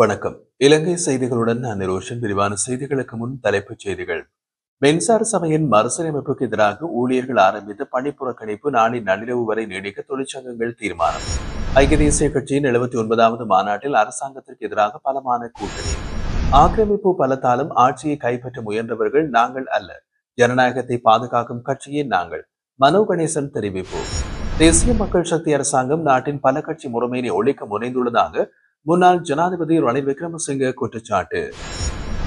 வணக்கம். இலங்கை செய்திகளுடன் நான் நிரோஷன். விரிவான செய்திகளுக்கு முன் தலைப்புச் செய்திகள். மின்சார சபையின் மறுசீரமைப்புக்கு எதிராக ஊழியர்கள் ஆரம்பித்த பணி புறக்கணிப்பு நாளை நள்ளிரவு வரை நீடிக்க தொழிற்சங்கங்கள் தீர்மானம். ஐக்கிய தேசிய கட்சியின் 79வது மாநாட்டில் அரசாங்கத்திற்கு எதிராக பலமான கூட்டணி. ஆக்கிரமிப்பு பலத்தாலும் ஆட்சியை கைப்பற்ற முயன்றவர்கள் நாங்கள் அல்ல. ஜனநாயகத்தை பாதுகாக்கும் கட்சியே நாங்கள். மனோ கணேசன் தெரிவிப்பு. தேசிய மக்கள் சக்தி அரசாங்கம் நாட்டின் பல கட்சி முறைமையை ஒழிக்க முனைந்துள்ளதாக முன்னாள் ஜனாதிபதி ரணில் விக்ரமசிங்கே குற்றச்சாட்டு.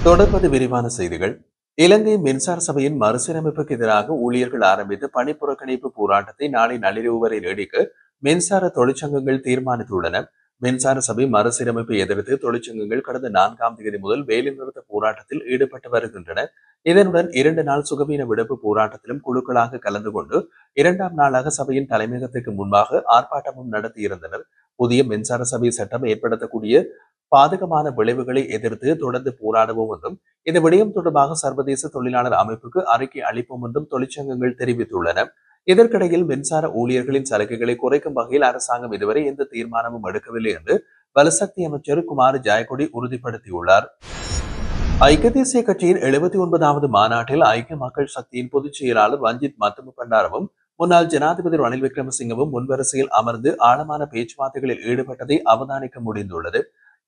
தொடர்பது விரிவான செய்திகள். இலங்கை மின்சார சபையின் மறுசீரமைப்புக்கு எதிராக ஊழியர்கள் ஆரம்பித்த பணி புறக்கணிப்பு போராட்டத்தை நாளை நள்ளிரவு வரை நீடிக்க மின்சார தொழிற்சங்கங்கள் தீர்மானித்துள்ளன. மின்சார சபை மறுசீரமைப்பை எதிர்த்து தொழிற்சங்கங்கள் கடந்த 4ஆம் தேதி முதல் வேலைநிறுத்த போராட்டத்தில் ஈடுபட்டு வருகின்றன. இதனுடன் 2 நாள் சுகவீன விடுப்பு போராட்டத்திலும் குழுக்களாக கலந்து கொண்டு 2ஆம் நாளாக சபையின் தலைமையகத்திற்கு முன்பாக ஆர்ப்பாட்டமும் நடத்தியிருந்தனர். புதிய மின்சார சபை சட்டம் ஏற்படுத்தக்கூடிய பாதகமான விளைவுகளை எதிர்த்து தொடர்ந்து போராடுவோம் என்றும் இந்த விடயம் தொடர்பாக சர்வதேச தொழிலாளர் அமைப்புக்கு அறிக்கை அளிப்போம் என்றும் தொழிற்சங்கங்கள் தெரிவித்துள்ளன. இதற்கிடையில் மின்சார ஊழியர்களின் சலுகைகளை குறைக்கும் வகையில் அரசாங்கம் இதுவரை எந்த தீர்மானமும் எடுக்கவில்லை என்று வலுசக்தி அமைச்சர் குமார் ஜெயக்கொடி உறுதிப்படுத்தியுள்ளார். ஐக்கிய தேசிய கட்சியின் 79வது மாநாட்டில் ஐக்கிய மக்கள் சக்தியின் பொதுச் செயலாளர் ரஞ்சித் மத்தும பண்டாரவும் முன்னாள் ஜனாதிபதி ரணில் விக்ரமசிங்கவும் முன்வரிசையில் அமர்ந்து ஆழமான பேச்சுவார்த்தைகளில் ஈடுபட்டதை அவதானிக்க முடிந்துள்ளது.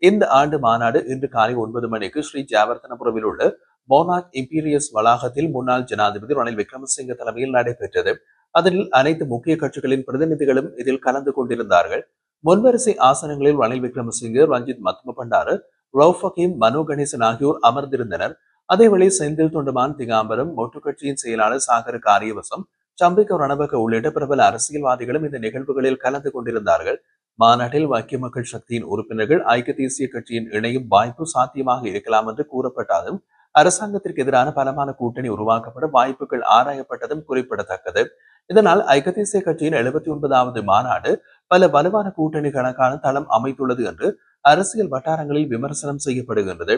இந்த ஆண்டு மாநாடு இன்று காலை 9 மணிக்கு ஸ்ரீ ஜாவர்தனபுரவில் உள்ள மோனார்க் இம்பீரியஸ் வளாகத்தில் முன்னாள் ஜனாதிபதி ரணில் விக்ரமசிங்க தலைமையில் நடைபெற்றது. அதனில் அனைத்து முக்கிய கட்சிகளின் பிரதிநிதிகளும் இதில் கலந்து கொண்டிருந்தார்கள். முன்வரிசை ஆசனங்களில் ரணில் விக்ரமசிங்கே, ரஞ்சித் மத்தும பண்டார, ரவுஃப் ஹக்கீம், மனோ கணேசன் ஆகியோர் அமர்ந்திருந்தனர். அதேவேளை செந்தில் தொண்டமான் திகாம்பரம், மொட்டு கட்சியின் செயலாளர் சாகர காரியவசம், சம்பிக்க ரணவக்க உள்ளிட்ட பிரபல அரசியல்வாதிகளும் இந்த நிகழ்வுகளில் கலந்து கொண்டிருந்தார்கள். மாநாட்டில் ஐக்கிய மக்கள் சக்தியின் உறுப்பினர்கள் ஐக்கிய தேசிய கட்சியின் இணையும் வாய்ப்பு சாத்தியமாக இருக்கலாம் என்று கூறப்பட்டாலும் அரசாங்கத்திற்கு எதிரான பலமான கூட்டணி உருவாக்கப்பட வாய்ப்புகள் ஆராயப்பட்டதும் குறிப்பிடத்தக்கது. இதனால் ஐக்கிய தேசிய கட்சியின் 79வது மாநாடு பல வலுவான கூட்டணிகளுக்கான தளம் அமைத்துள்ளது என்று அரசியல் வட்டாரங்களில் விமர்சனம் செய்யப்படுகின்றது.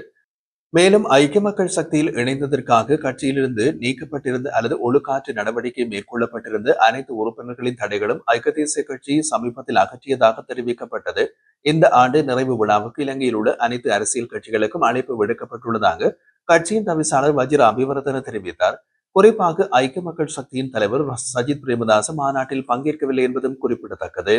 மேலும் ஐக்கிய மக்கள் சக்தியில் இணைந்ததற்காக கட்சியிலிருந்து நீக்கப்பட்டிருந்த அல்லது ஒழுக்காற்று நடவடிக்கை மேற்கொள்ளப்பட்டிருந்த அனைத்து உறுப்பினர்களின் தடைகளும் ஐக்கிய தேசிய கட்சி சமீபத்தில் அகற்றியதாக தெரிவிக்கப்பட்டது. இந்த ஆண்டு நிறைவு விழாவுக்கு இலங்கையில் உள்ள அனைத்து அரசியல் கட்சிகளுக்கும் அழைப்பு விடுக்கப்பட்டுள்ளதாக கட்சியின் தவிசாளர் வஜிர அபிவர்தன தெரிவித்தார். குறிப்பாக ஐக்கிய மக்கள் சக்தியின் தலைவர் சஜித் பிரேமதாச மாநாட்டில் பங்கேற்கவில்லை என்பதும் குறிப்பிடத்தக்கது.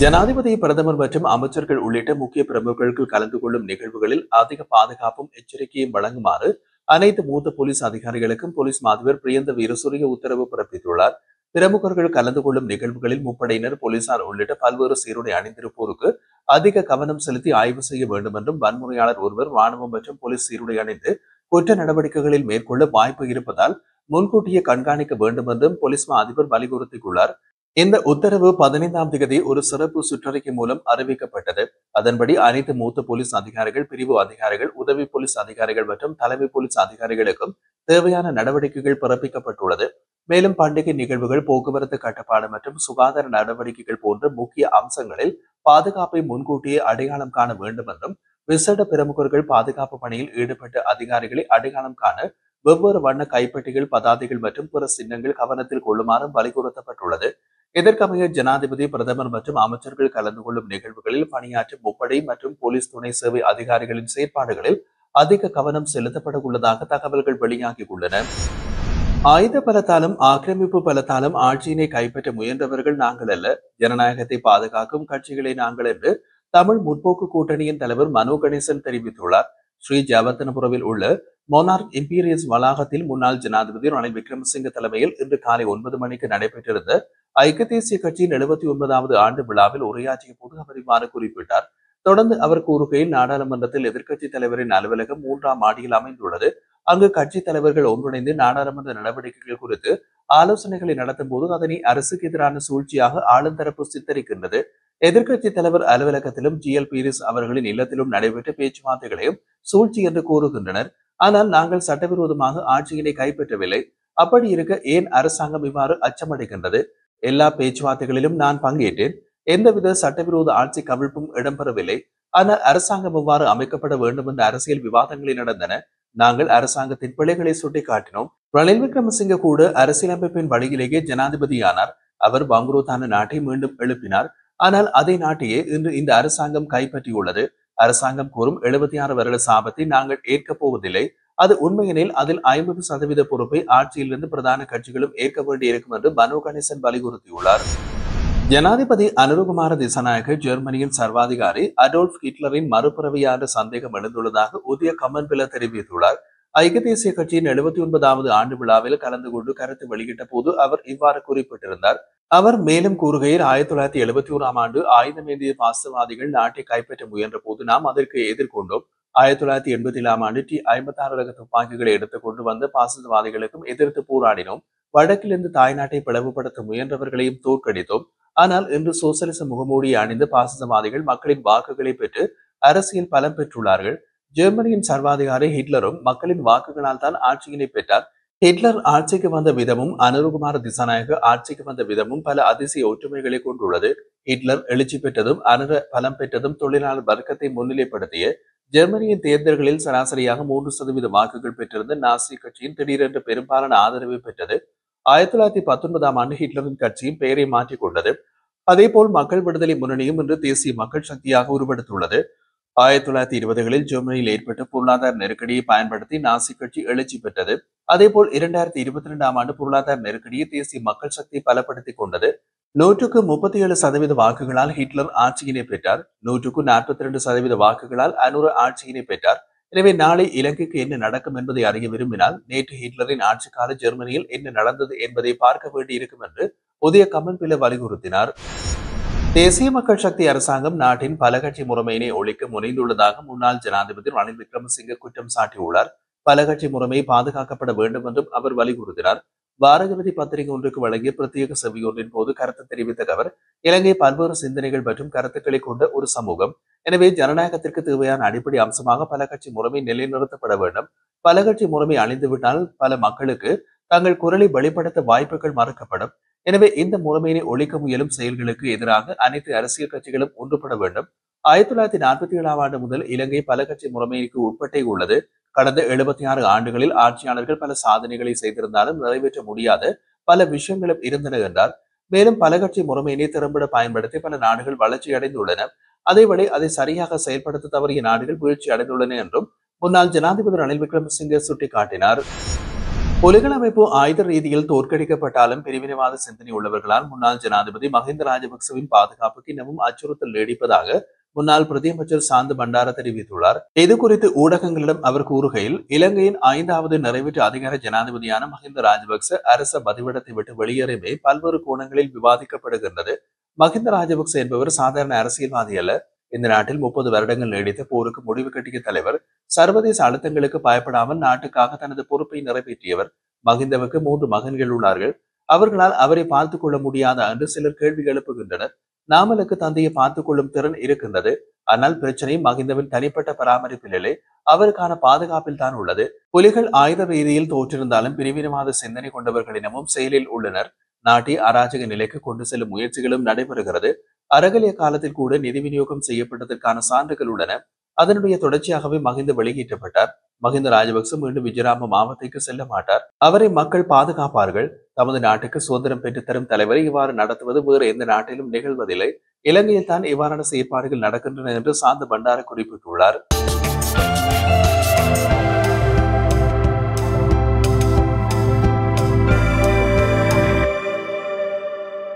ஜனாதிபதி, பிரதமர் மற்றும் அமைச்சர்கள் உள்ளிட்ட முக்கிய பிரமுகர்களுக்கு கலந்து கொள்ளும் நிகழ்வுகளில் அதிக பாதுகாப்பும் எச்சரிக்கையும் வழங்குமாறு அனைத்து மூத்த போலீஸ் அதிகாரிகளுக்கும் போலீஸ் மாதிபர் பிரியந்த வீரசூரிய உத்தரவு பிறப்பித்துள்ளார். பிரமுகர்கள் கலந்து கொள்ளும் நிகழ்வுகளில் முப்படையினர், போலீசார் உள்ளிட்ட பல்வேறு சீருடை அணிந்திருப்போருக்கு அதிக கவனம் செலுத்தி ஆய்வு செய்ய வேண்டும் என்றும், வன்முறையாளர் ஒருவர் ராணுவம் மற்றும் போலீஸ் சீருடை அணிந்து குற்ற நடவடிக்கைகளில் மேற்கொள்ள வாய்ப்பு இருப்பதால் முன்கூட்டியே கண்காணிக்க வேண்டும் என்றும் போலீஸ் அதிபர் வலியுறுத்தியுள்ளார். இந்த உத்தரவு 15ஆம் தேதி ஒரு சிறப்பு சுற்றறிக்கை மூலம் அறிவிக்கப்பட்டது. அதன்படி அனைத்து மூத்த போலீஸ் அதிகாரிகள், பிரிவு அதிகாரிகள், உதவி போலீஸ் அதிகாரிகள் மற்றும் தலைமை போலீஸ் அதிகாரிகளுக்கும் தேவையான நடவடிக்கைகள் பிறப்பிக்கப்பட்டுள்ளது. மேலும் பண்டிகை நிகழ்வுகள், போக்குவரத்து கட்டுப்பாடு மற்றும் சுகாதார நடவடிக்கைகள் போன்ற முக்கிய அம்சங்களில் பாதுகாப்பை முன்கூட்டியே அடையாளம் காண வேண்டும் என்றும், விசேட பிரமுகர்கள் பாதுகாப்பு பணியில் ஈடுபட்ட அதிகாரிகளை அடையாளம் காண வெவ்வேறு வண்ண கைப்பெட்டிகள், பதாதைகள் மற்றும் பிற சின்னங்கள் கவனத்தில் கொள்ளுமாறும் வலியுறுத்தப்பட்டுள்ளது. இதற்கமைய ஜனாதிபதி, பிரதமர் மற்றும் அமைச்சர்கள் கலந்து கொள்ளும் நிகழ்வுகளில் பணியாற்றும் முப்படை மற்றும் போலீஸ் துணை சேவை அதிகாரிகளின் செயற்பாடுகளில் அதிக கவனம் செலுத்தப்பட உள்ளதாக தகவல்கள் வெளியாகியுள்ளன. ஆயுத பலத்தாலும் ஆக்கிரமிப்பு பலத்தாலும் ஆட்சியினை கைப்பற்ற முயன்றவர்கள் நாங்கள் அல்ல. ஜனநாயகத்தை பாதுகாக்கும் கட்சிகளை நாங்கள் என்று தமிழ் முற்போக்கு கூட்டணியின் தலைவர் மனோ கணேசன் தெரிவித்துள்ளார். ஸ்ரீ ஜவர்தனபுரவில் உள்ள மோனார்க் இம்பீரியஸ் வளாகத்தில் முன்னாள் ஜனாதிபதி ரணில் விக்ரமசிங்க தலைமையில் இன்று காலை 9 மணிக்கு நடைபெற்றிருந்த ஐக்கிய தேசிய கட்சியின் 79வது ஆண்டு விழாவில் உரையாற்றிய போது அவர் இவ்வாறு குறிப்பிட்டார். தொடர்ந்து அவர் கூறுகையில், நாடாளுமன்றத்தில் எதிர்க்கட்சித் தலைவரின் அலுவலகம் 3ஆம் மாடியில் அமைந்துள்ளது. அங்கு கட்சித் தலைவர்கள் ஒன்றிணைந்து நாடாளுமன்ற நடவடிக்கைகள் குறித்து ஆலோசனைகளை நடத்தும் போது அதனை அரசுக்கு எதிரான சூழ்ச்சியாக ஆளுந்தரப்பு சித்தரிக்கின்றது. எதிர்க்கட்சித் தலைவர் அலுவலகத்திலும் ஜிஎல் பீரிஸ் அவர்களின் இல்லத்திலும் நடைபெற்ற பேச்சுவார்த்தைகளையும் சூழ்ச்சி என்று கூறுகின்றனர். ஆனால் நாங்கள் சட்டவிரோதமாக ஆட்சியினை கைப்பற்றவில்லை. அப்படி இருக்க ஏன் அரசாங்கம் இவ்வாறு அச்சமடைகின்றது? எல்லா பேச்சுவார்த்தைகளிலும் நான் பங்கேற்றேன். எந்தவித சட்டவிரோத ஆட்சி கவிழ்ப்பும் இடம்பெறவில்லை. ஆனால் அரசாங்கம் இவ்வாறு அமைக்கப்பட வேண்டும் என்ற அரசியல் விவாதங்கள் நடந்தன. நாங்கள் அரசாங்கத்தின் பிழைகளை சுட்டிக்காட்டினோம். ரணில் விக்ரமசிங்க கூட அரசியலமைப்பின் வழியிலேயே ஜனாதிபதியானார். அவர் பங்குரோத்தான நாட்டை மீண்டும் எழுப்பினார். ஆனால் அதே நாட்டையே இன்று இந்த அரசாங்கம் கைப்பற்றியுள்ளது. அரசாங்கம் கூறும் 76 வருட சாபத்தை நாங்கள் ஏற்கப் போவதில்லை. அது உண்மையெனில் அதில் 50% பொறுப்பை ஆட்சியிலிருந்து பிரதான கட்சிகளும் ஏற்க வேண்டியிருக்கும் என்று மனோ கணேசன் வலியுறுத்தியுள்ளார். ஜனாதிபதி அனுரகுமார திசாநாயக்க ஜெர்மனியின் சர்வாதிகாரி அடோல்ஃப் ஹிட்லரின் மறுபிறவியான சந்தேகம் எழுந்துள்ளதாக உதய கமன்பில தெரிவித்துள்ளார். ஐக்கிய தேசிய கட்சியின் 79வது ஆண்டு விழாவில் கலந்து கொண்டு கருத்து வெளியிட்ட போது அவர் இவ்வாறு குறிப்பிட்டிருந்தார். அவர் மேலும் கூறுகையில் 1971ஆம் ஆண்டு ஆயுதமேந்திய பாசவாதிகள் நாட்டை கைப்பற்ற முயன்ற போது நாம் அதற்கு எதிர்கொண்டோம். 1987ஆம் ஆண்டு T56 ரக துப்பாக்கிகளை எடுத்துக் கொண்டு வந்த பாசிசவாதிகளுக்கும் எதிர்த்து போராடினோம். வடக்கிலிருந்து தாய்நாட்டை பிளவுபடுத்த முயன்றவர்களையும் தோற்கடித்தோம். ஆனால் இன்று சோசலிச முகமூடியை அணிந்து பாசிசவாதிகள் மக்களின் வாக்குகளை பெற்று அரசியல் பலம் பெற்றுள்ளார்கள். ஜெர்மனியின் சர்வாதிகாரி ஹிட்லரும் மக்களின் வாக்குகளால் தான் ஆட்சியினை பெற்றார். ஹிட்லர் ஆட்சிக்கு வந்த விதமும் அனுரகுமார திசாநாயக ஆட்சிக்கு வந்த விதமும் பல அதிசய ஒற்றுமைகளை கொண்டுள்ளது. ஹிட்லர் எழுச்சி பெற்றதும் அனுர பலம் பெற்றதும் தொழிலாளர் வர்க்கத்தை முன்னிலைப்படுத்திய ஜெர்மனியின் தேர்தல்களில் சராசரியாக 3% வாக்குகள் பெற்றிருந்த நாசி கட்சியின் திடீரென்று பெரும்பாலான ஆதரவை பெற்றது. 1919ஆம் ஆண்டு ஹிட்லரின் கட்சியும் பெயரை மாற்றிக் கொண்டது. அதேபோல் மக்கள் விடுதலை முன்னணியும் இன்று தேசிய மக்கள் சக்தியாக உருவெடுத்துள்ளது. 1920களில் ஜெர்மனியில் ஏற்பட்ட பொருளாதார நெருக்கடியை பயன்படுத்தி நாசி கட்சி எழுச்சி பெற்றது. அதேபோல் 2022ஆம் ஆண்டு பொருளாதார நெருக்கடியை தேசிய மக்கள் சக்தி பலப்படுத்திக் கொண்டது. 137% வாக்குகளால் ஹிட்லர் ஆட்சியினை பெற்றார். 142% வாக்குகளால் அனுர ஆட்சியினை பெற்றார். எனவே நாளை இலங்கைக்கு என்ன நடக்கும் என்பதை அறிய விரும்பினால் நேற்று ஹிட்லரின் ஆட்சி கால ஜெர்மனியில் என்ன நடந்தது என்பதை பார்க்க வேண்டியிருக்கும் என்று உதய கமன்பில வலியுறுத்தினார். தேசிய மக்கள் சக்தி அரசாங்கம் நாட்டின் பல கட்சி முறைமையினை ஒழிக்க முனைந்துள்ளதாக முன்னாள் ஜனாதிபதி ரணில் விக்ரமசிங்கே குற்றம் சாட்டியுள்ளார். பல கட்சி முறைமை பாதுகாக்கப்பட வேண்டும் என்றும் அவர் வலியுறுத்தினார். வார இறுதி பத்திரிகை ஒன்றுக்கு வழங்கிய பிரத்யேக செவியொன்றின் போது கருத்து தெரிவித்த அவர், இலங்கை பல்வேறு சிந்தனைகள் மற்றும் கருத்துக்களை கொண்ட ஒரு சமூகம். எனவே ஜனநாயகத்திற்கு தேவையான அடிப்படை அம்சமாக பல கட்சி முறைமை நிலைநிறுத்தப்பட வேண்டும். பல கட்சி முறைமை அழிந்துவிட்டால் பல மக்களுக்கு தங்கள் குரலை வெளிப்படுத்த வாய்ப்புகள் மறுக்கப்படும். எனவே இந்த முறைமையினை ஒழிக்க முயலும் செயல்களுக்கு எதிராக அனைத்து அரசியல் கட்சிகளும் ஒன்றுபட வேண்டும். 1947ஆம் ஆண்டு முதல் இலங்கை பல கட்சி முறைமைக்கு உட்பட்டே உள்ளது. கடந்த 76 ஆண்டுகளில் ஆட்சியாளர்கள் பல சாதனைகளை செய்திருந்தாலும் நிறைவேற்ற முடியாத பல விஷயங்களும் இருந்தன என்றார். மேலும் பல கட்சி முறைமையினை திறம்பட பயன்படுத்தி பல நாடுகள் வளர்ச்சி அடைந்துள்ளன. அதேவேளை அதை சரியாக செயல்படுத்த தவறிய நாடுகள் வீழ்ச்சி அடைந்துள்ளன என்றும் முன்னாள் ஜனாதிபதி ரணில் விக்ரமசிங்கே சுட்டிக்காட்டினார். புலிகள் அமைப்பு ஆயுத ரீதியில் தோற்கடிக்கப்பட்டாலும் பிரிவினைவாத சிந்தனை உள்ளவர்களால் முன்னாள் ஜனாதிபதி மஹிந்த ராஜபக்சவின் பாதுகாப்புக்கு இன்னமும் அச்சுறுத்தல் நீடிப்பதாக முன்னாள் பிரதியமைச்சர் சாந்த பண்டார தெரிவித்துள்ளார். இது குறித்து ஊடகங்களிடம் அவர் கூறுகையில், இலங்கையின் 5வது நிறைவேற்று அதிகார ஜனாதிபதியான மஹிந்த ராஜபக்ச அரச பதிவிடத்தை விட்டு வெளியேறவே பல்வேறு கோணங்களில் விவாதிக்கப்படுகின்றது. மஹிந்த ராஜபக்ச என்பவர் சாதாரண அரசியல்வாதி அல்ல. இந்த நாட்டில் 30 வருடங்கள் நீடித்த போருக்கு முடிவு கட்டிய தலைவர். சர்வதேச அழுத்தங்களுக்கு பயப்படாமல் நாட்டுக்காக தனது பொறுப்பை நிறைவேற்றியவர். மஹிந்தவுக்கு 3 மகன்கள் உள்ளார்கள். அவர்களால் அவரை பார்த்துக் கொள்ள முடியாதா என்று சிலர் கேள்வி எழுப்புகின்றனர். நாமலுக்கு தந்தையை பார்த்துக் கொள்ளும் திறன் இருக்கின்றது. ஆனால் பிரச்சனை மஹிந்தவின் தனிப்பட்ட பராமரிப்பிலே அவருக்கான பாதுகாப்பில் தான் உள்ளது. புலிகள் ஆயுத ரீதியில் தோற்றிருந்தாலும் பிரிவினவாத சிந்தனை கொண்டவர்களினமும் செயலில் உள்ளனர். நாட்டை அராஜக நிலைக்கு கொண்டு செல்லும் முயற்சிகளும் நடைபெறுகிறது. அறகலிய காலத்தில் கூட நிதி விநியோகம் செய்யப்பட்டதற்கான சான்றுகள் உள்ளன. அதனுடைய தொடர்ச்சியாகவே மஹிந்த வெளியேற்றப்பட்டார். மஹிந்த ராஜபக்ச மீண்டும் விஜயராம மாவட்டத்திற்கு செல்ல மாட்டார். அவரை மக்கள் பாதுகாப்பார்கள். தமது நாட்டுக்கு சுதந்திரம் பெற்றுத்தரும் தலைவரை இவ்வாறு நடத்துவது வேறு எந்த நாட்டிலும் நிகழ்வதில்லை. இலங்கையில் தான் இவ்வாறான செயற்பாடுகள் நடக்கின்றன என்று சாந்த பண்டார குறிப்பிட்டுள்ளார்.